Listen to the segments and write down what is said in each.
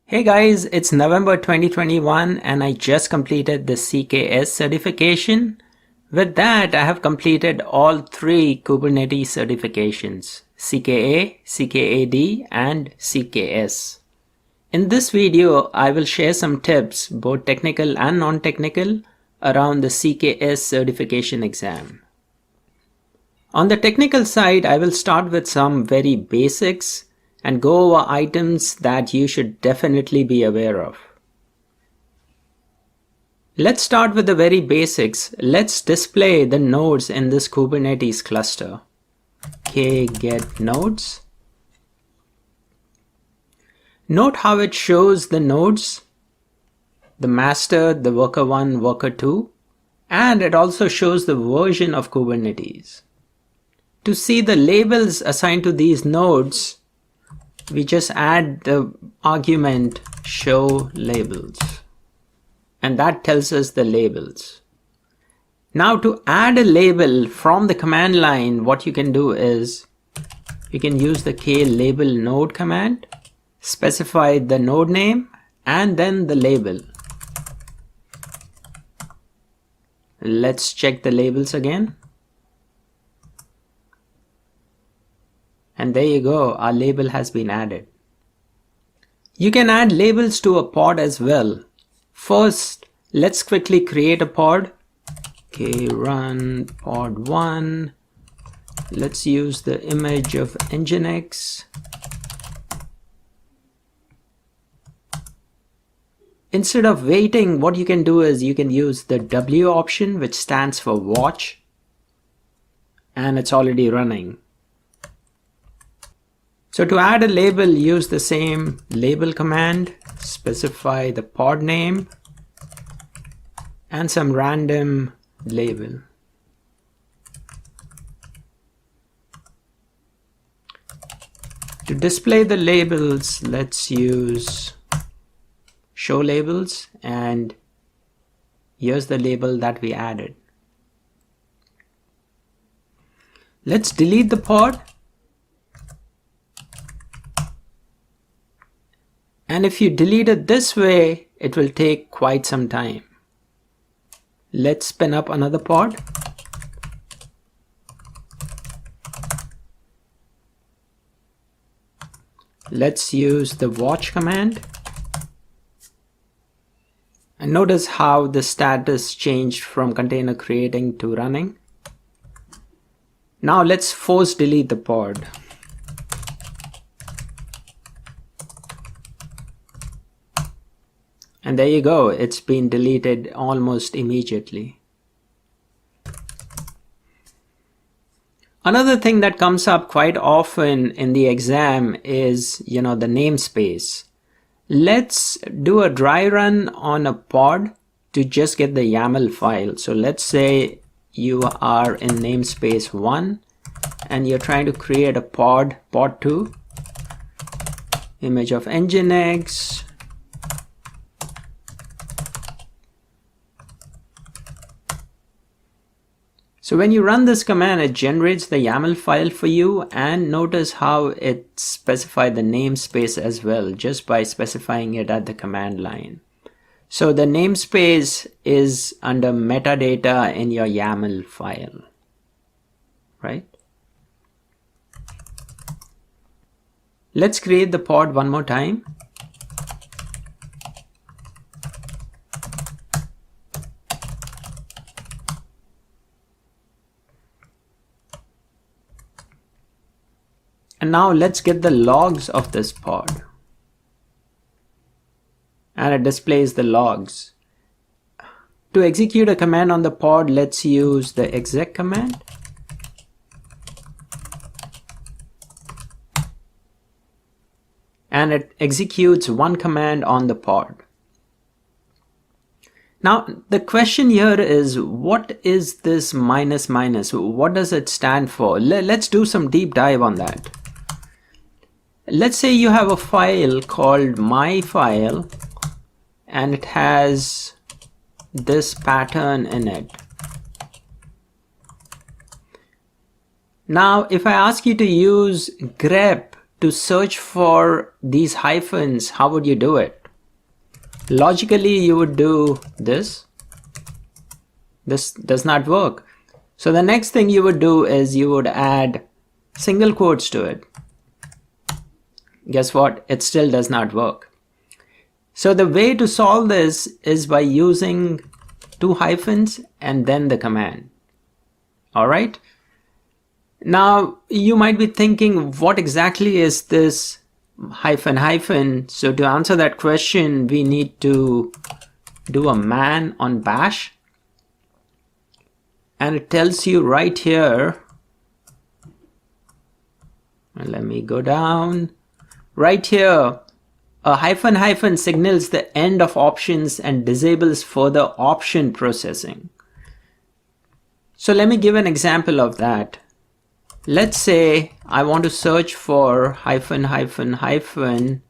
Hey guys, it's November 2021 and I just completed the CKS certification. With that, I have completed all three Kubernetes certifications, CKA, CKAD, and CKS. In this video, I will share some tips, both technical and non-technical, around the CKS certification exam. On the technical side, I will start with some very basics and go over items that you should definitely be aware of. Let's start with the very basics. Let's display the nodes in this Kubernetes cluster. Get nodes. Note how it shows the nodes, the master, the worker 1, worker 2, and it also shows the version of Kubernetes. To see the labels assigned to these nodes, we just add the argument show labels, and that tells us the labels. Now to add a label from the command line, what you can do is you can use the label node command, specify the node name and then the label. Let's check the labels again. And there you go, our label has been added. You can add labels to a pod as well. First, let's quickly create a pod. Run pod 1. Let's use the image of Nginx. Instead of waiting, what you can do is you can use the W option, which stands for watch, and it's already running. So to add a label, use the same label command, specify the pod name and some random label. To display the labels, let's use show labels, and here's the label that we added. Let's delete the pod. And if you delete it this way, it will take quite some time. Let's spin up another pod. Let's use the watch command. And notice how the status changed from container creating to running. Now let's force delete the pod. And there you go, it's been deleted almost immediately. Another thing that comes up quite often in the exam is, the namespace. Let's do a dry run on a pod to just get the YAML file. So let's say you are in namespace 1 and you're trying to create a pod 2, image of Nginx. So when you run this command, it generates the YAML file for you, and notice how it specified the namespace as well, just by specifying it at the command line. So the namespace is under metadata in your YAML file, right? Let's create the pod one more time. And now let's get the logs of this pod. And it displays the logs. To execute a command on the pod, let's use the exec command. And it executes one command on the pod. Now, the question here is, what is this minus? What does it stand for? Let's do some deep dive on that. Let's say you have a file called my file and it has this pattern in it. Now, if I ask you to use grep to search for these hyphens, how would you do it? Logically, you would do this. This does not work. So the next thing you would do is you would add single quotes to it. Guess what? It still does not work. So the way to solve this is by using two hyphens and then the command. All right. Now you might be thinking, what exactly is this hyphen hyphen? So to answer that question, we need to do a man on bash. And it tells you right here, and let me go down, right here, a hyphen hyphen signals the end of options and disables further option processing. So let me give an example of that. Let's say I want to search for hyphen hyphen hyphen,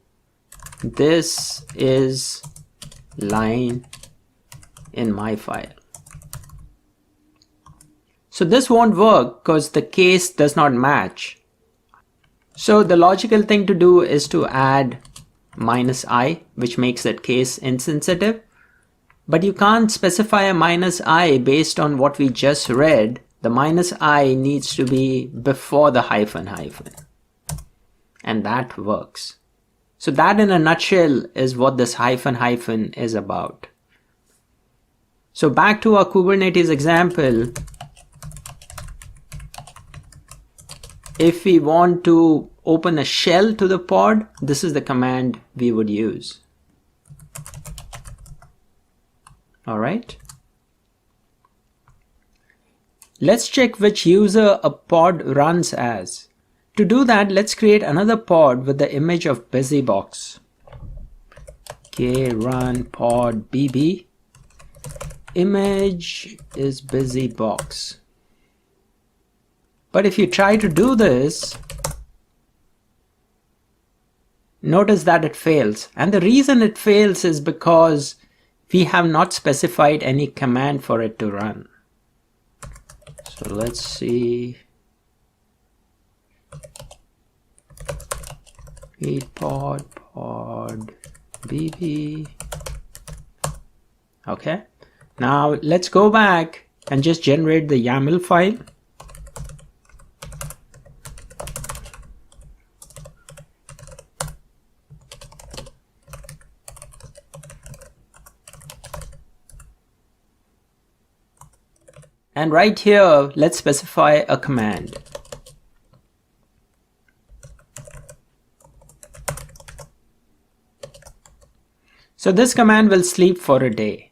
this is line in my file. So this won't work because the case does not match. So the logical thing to do is to add -i, which makes that case insensitive. But you can't specify a -i based on what we just read. The -i needs to be before the hyphen hyphen. And that works. So that in a nutshell is what this hyphen hyphen is about. So back to our Kubernetes example. If we want to open a shell to the pod, this is the command we would use. All right. Let's check which user a pod runs as. To do that, let's create another pod with the image of busybox. Run pod bb. Image is busybox. But if you try to do this, notice that it fails. And the reason it fails is because we have not specified any command for it to run. So let's see. Read pod bb. Okay. Now let's go back and just generate the YAML file. And right here, let's specify a command. So this command will sleep for a day.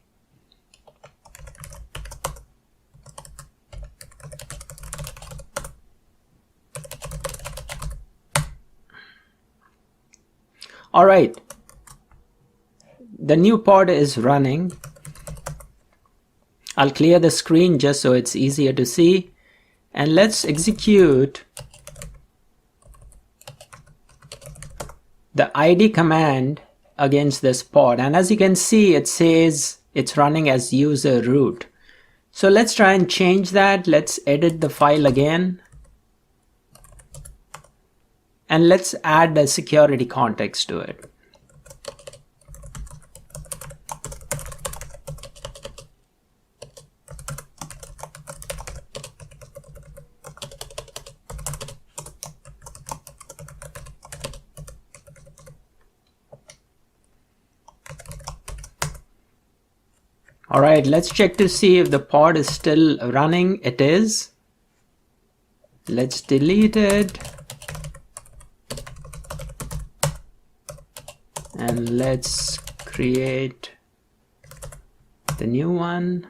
All right. The new pod is running. I'll clear the screen just so it's easier to see. And let's execute the id command against this pod. And as you can see, it says it's running as user root. So let's try and change that. Let's edit the file again. And let's add a security context to it. All right, let's check to see if the pod is still running. It is. Let's delete it. And let's create the new one.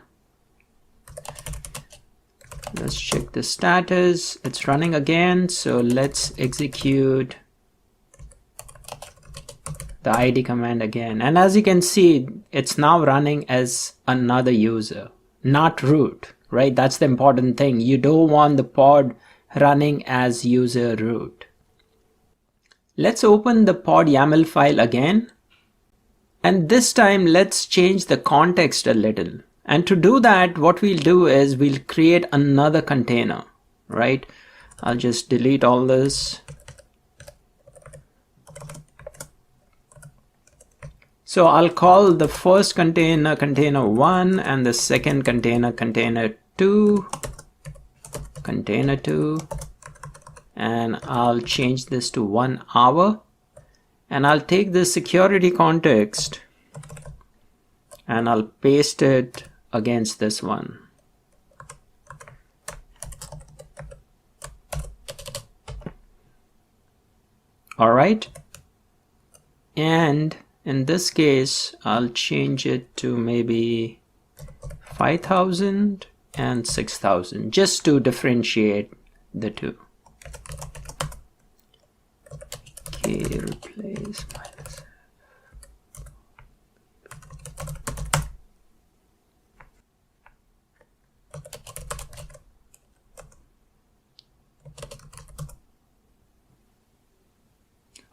Let's check the status. It's running again. So let's execute the id command again. And as you can see, it's now running as another user, not root, right? That's the important thing. You don't want the pod running as user root. Let's open the pod YAML file again. And this time, let's change the context a little. And to do that, what we'll do is we'll create another container, right? I'll just delete all this. So I'll call the first container container1 and the second container container2, and I'll change this to 1 hour, and I'll take this security context and I'll paste it against this one. All right, and in this case I'll change it to maybe 5,000 and 6,000 just to differentiate the two. Okay, replace minus.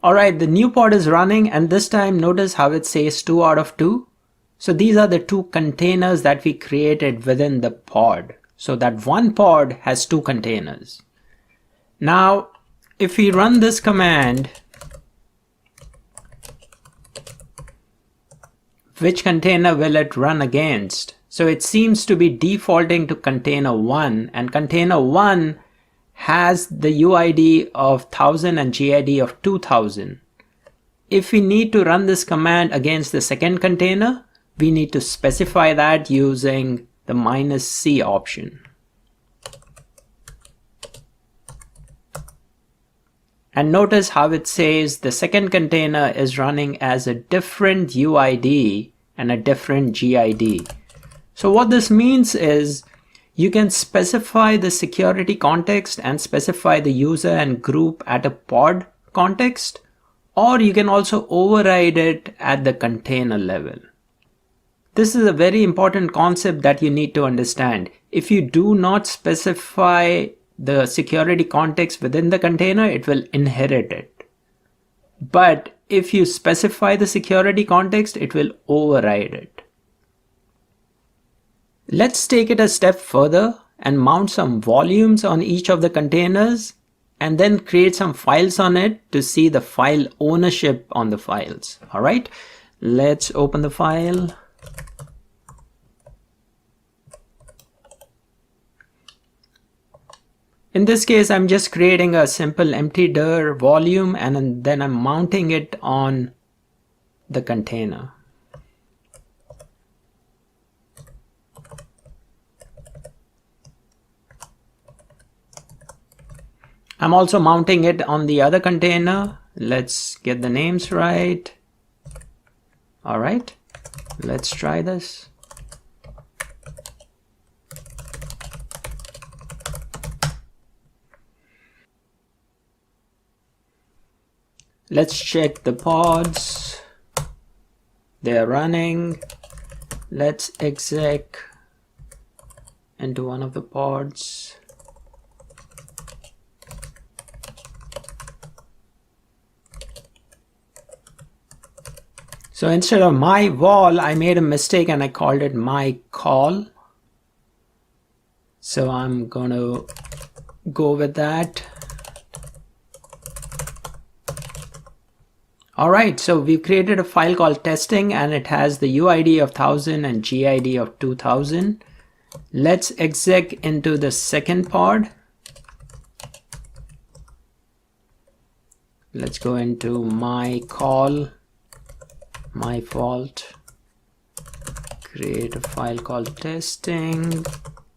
All right, the new pod is running, and this time notice how it says 2 out of 2. So these are the 2 containers that we created within the pod. So that one pod has 2 containers. Now, if we run this command, which container will it run against? So it seems to be defaulting to container 1, and container 1 has the UID of 1000 and GID of 2000. If we need to run this command against the second container, we need to specify that using the -C option. And notice how it says the second container is running as a different UID and a different GID. So what this means is you can specify the security context and specify the user and group at a pod context, or you can also override it at the container level. This is a very important concept that you need to understand. If you do not specify the security context within the container, it will inherit it. But if you specify the security context, it will override it. Let's take it a step further and mount some volumes on each of the containers and then create some files on it to see the file ownership on the files. All right, let's open the file. In this case, I'm just creating a simple empty dir volume, and then I'm mounting it on the container. I'm also mounting it on the other container. Let's get the names right. All right, let's try this. Let's check the pods. They're running. Let's exec into one of the pods. So instead of my wall, I made a mistake and I called it my call. So I'm going to go with that. All right, so we've created a file called testing, and it has the UID of 1000 and GID of 2000. Let's exec into the second pod. Let's go into my call, my fault, create a file called testing.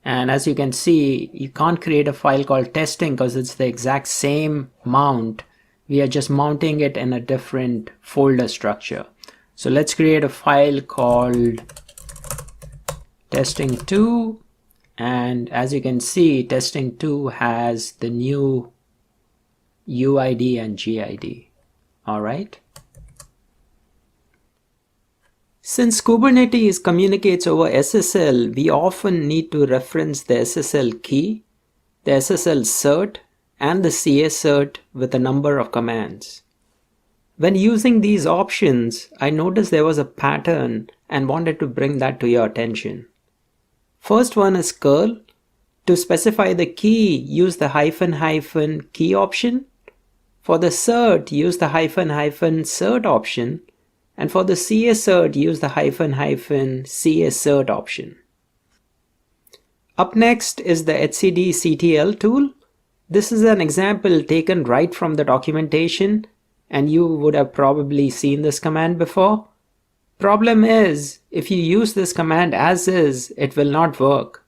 And as you can see, you can't create a file called testing because it's the exact same mount. We are just mounting it in a different folder structure. So let's create a file called testing2. And as you can see, testing2 has the new UID and GID. All right. Since Kubernetes communicates over SSL, we often need to reference the SSL key, the SSL cert, and the CS cert with a number of commands. When using these options, I noticed there was a pattern and wanted to bring that to your attention. First one is curl. To specify the key, use the -- key option. For the cert, use the -- cert option. And for the CA cert, use the --CA cert option. Up next is the etcd-ctl tool. This is an example taken right from the documentation, and you would have probably seen this command before. Problem is, if you use this command as is, it will not work.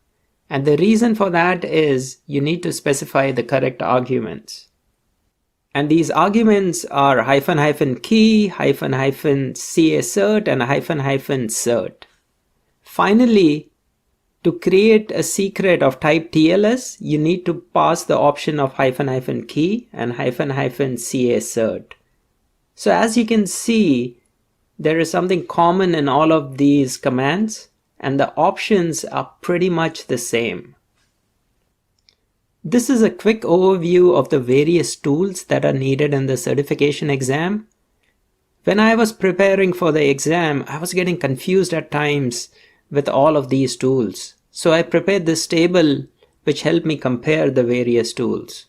And the reason for that is you need to specify the correct arguments. And these arguments are --key, --CA cert, and --cert. Finally, to create a secret of type TLS, you need to pass the option of --key and --CA cert. So as you can see, there is something common in all of these commands, and the options are pretty much the same. This is a quick overview of the various tools that are needed in the certification exam. When I was preparing for the exam, I was getting confused at times with all of these tools. So I prepared this table which helped me compare the various tools.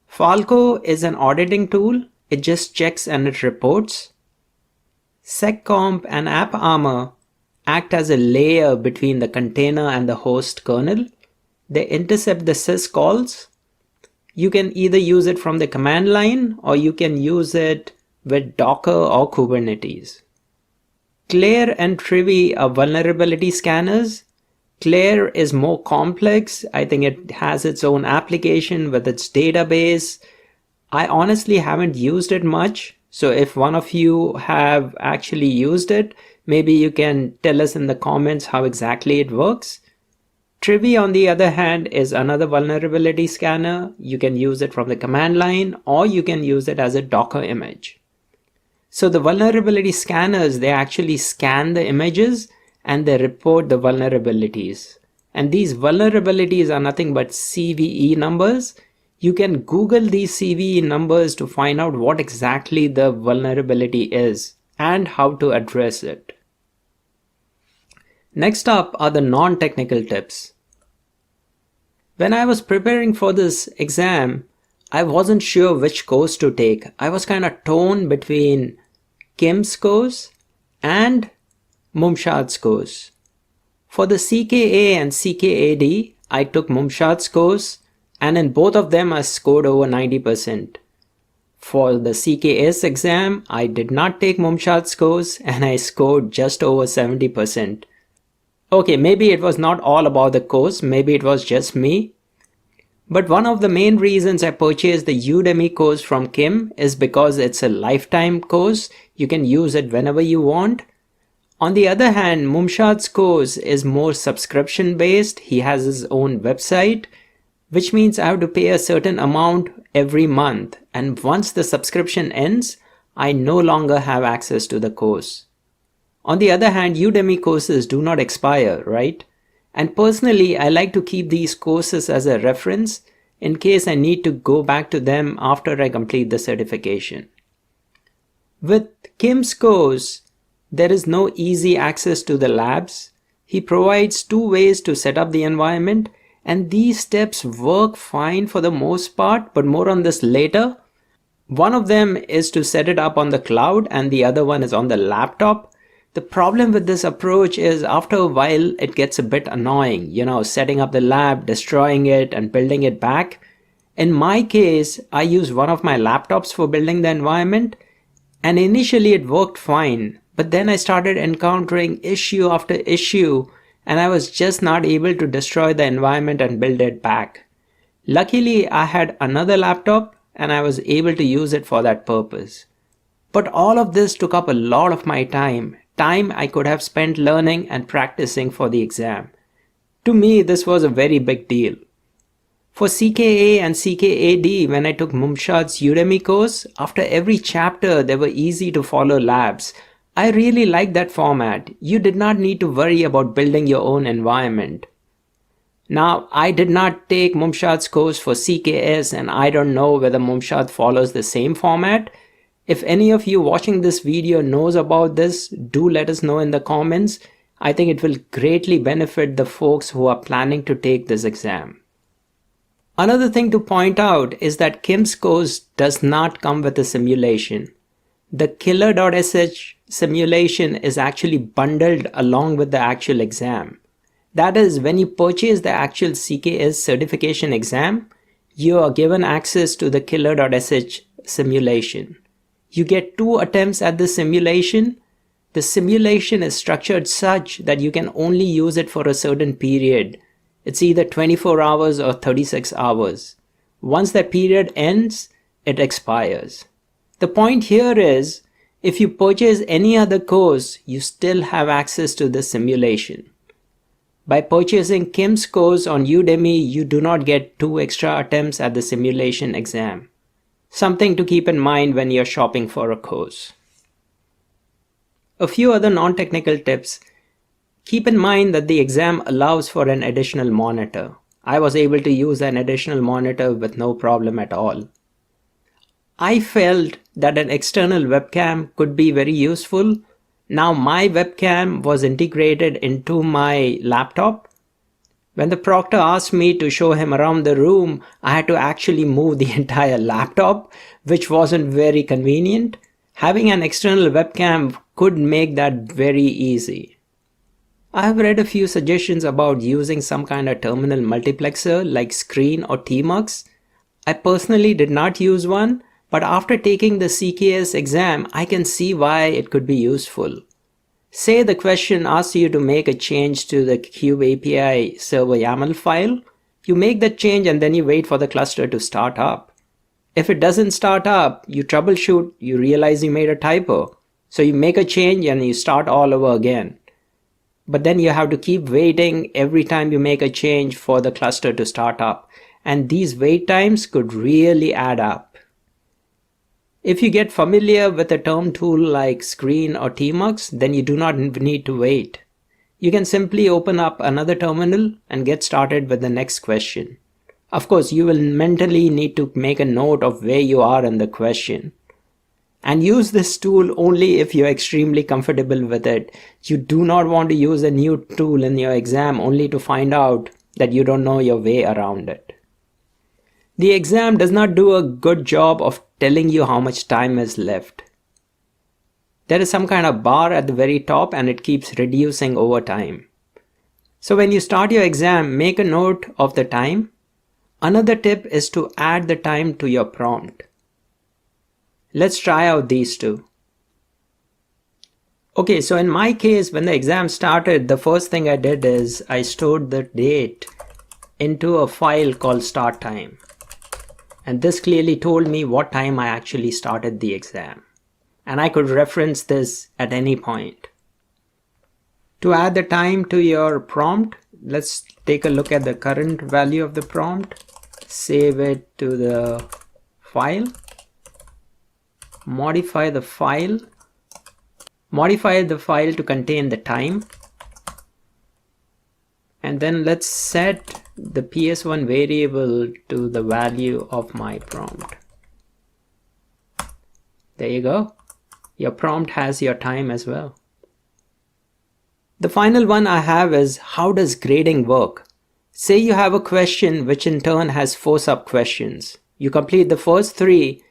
Falco is an auditing tool. It just checks and it reports. SecComp and AppArmor act as a layer between the container and the host kernel. They intercept the syscalls. You can either use it from the command line or you can use it with Docker or Kubernetes. Claire and Trivy are vulnerability scanners. Claire is more complex. I think it has its own application with its database. I honestly haven't used it much. So if one of you have actually used it, maybe you can tell us in the comments how exactly it works. Trivy, on the other hand, is another vulnerability scanner. You can use it from the command line or you can use it as a Docker image. So the vulnerability scanners, they actually scan the images and they report the vulnerabilities. And these vulnerabilities are nothing but CVE numbers. You can Google these CVE numbers to find out what exactly the vulnerability is and how to address it. Next up are the non-technical tips. When I was preparing for this exam, I wasn't sure which course to take. I was kind of torn between Kim's course and Mumshad's course. For the CKA and CKAD, I took Mumshad's course, and in both of them I scored over 90%. For the CKS exam, I did not take Mumshad's course and I scored just over 70%. Okay, maybe it was not all about the course, maybe it was just me. But one of the main reasons I purchased the Udemy course from Kim is because it's a lifetime course. You can use it whenever you want. On the other hand, Mumshad's course is more subscription based. He has his own website, which means I have to pay a certain amount every month. And once the subscription ends, I no longer have access to the course. On the other hand, Udemy courses do not expire, right? And personally, I like to keep these courses as a reference in case I need to go back to them after I complete the certification. With Kim's course, there is no easy access to the labs. He provides 2 ways to set up the environment, and these steps work fine for the most part, but more on this later. One of them is to set it up on the cloud and the other one is on the laptop. The problem with this approach is after a while it gets a bit annoying, setting up the lab, destroying it and building it back. In my case, I use one of my laptops for building the environment, and initially it worked fine, but then I started encountering issue after issue and I was just not able to destroy the environment and build it back. Luckily, I had another laptop and I was able to use it for that purpose. But all of this took up a lot of my time I could have spent learning and practicing for the exam. To me, this was a very big deal. For CKA and CKAD, when I took Mumshad's Udemy course, after every chapter there were easy to follow labs. I really liked that format. You did not need to worry about building your own environment. Now, I did not take Mumshad's course for CKS and I don't know whether Mumshad follows the same format. If any of you watching this video knows about this, do let us know in the comments. I think it will greatly benefit the folks who are planning to take this exam. Another thing to point out is that Kim's course does not come with a simulation. the killer.sh simulation is actually bundled along with the actual exam. That is, when you purchase the actual CKS certification exam, you are given access to the killer.sh simulation. You get 2 attempts at the simulation. The simulation is structured such that you can only use it for a certain period. It's either 24 hours or 36 hours. Once that period ends, it expires. The point here is, if you purchase any other course, you still have access to the simulation. By purchasing Kim's course on Udemy, you do not get 2 extra attempts at the simulation exam. Something to keep in mind when you're shopping for a course. A few other non-technical tips. Keep in mind that the exam allows for an additional monitor. I was able to use an additional monitor with no problem at all. I felt that an external webcam could be very useful. Now my webcam was integrated into my laptop. When the proctor asked me to show him around the room, I had to actually move the entire laptop, which wasn't very convenient. Having an external webcam could make that very easy. I have read a few suggestions about using some kind of terminal multiplexer like Screen or tmux. I personally did not use one, but after taking the CKS exam, I can see why it could be useful. Say the question asks you to make a change to the Kube API server YAML file. You make that change and then you wait for the cluster to start up. If it doesn't start up, you troubleshoot, you realize you made a typo. So you make a change and you start all over again. But then you have to keep waiting every time you make a change for the cluster to start up. And these wait times could really add up. If you get familiar with a term tool like Screen or tmux, then you do not need to wait. You can simply open up another terminal and get started with the next question. Of course, you will mentally need to make a note of where you are in the question. And use this tool only if you're extremely comfortable with it. You do not want to use a new tool in your exam only to find out that you don't know your way around it. The exam does not do a good job of telling you how much time is left. There is some kind of bar at the very top and it keeps reducing over time. So when you start your exam, make a note of the time. Another tip is to add the time to your prompt. Let's try out these two. Okay, so in my case, when the exam started, the first thing I did is I stored the date into a file called start time. And this clearly told me what time I actually started the exam. And I could reference this at any point. To add the time to your prompt, let's take a look at the current value of the prompt. Save it to the file. Modify the file. Modify the file to contain the time. And then let's set the PS1 variable to the value of my prompt. There you go. Your prompt has your time as well. The final one I have is, how does grading work? Say you have a question which in turn has 4 sub-questions. You complete the first 3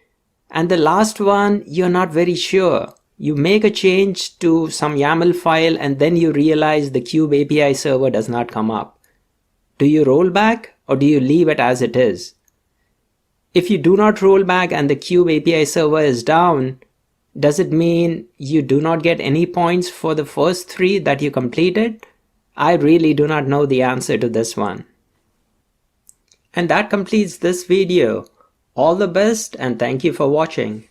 and the last one you're not very sure. You make a change to some YAML file and then you realize the Kube API server does not come up. Do you roll back or do you leave it as it is? If you do not roll back and the Kube API server is down, does it mean you do not get any points for the first 3 that you completed? I really do not know the answer to this one. And that completes this video. All the best and thank you for watching.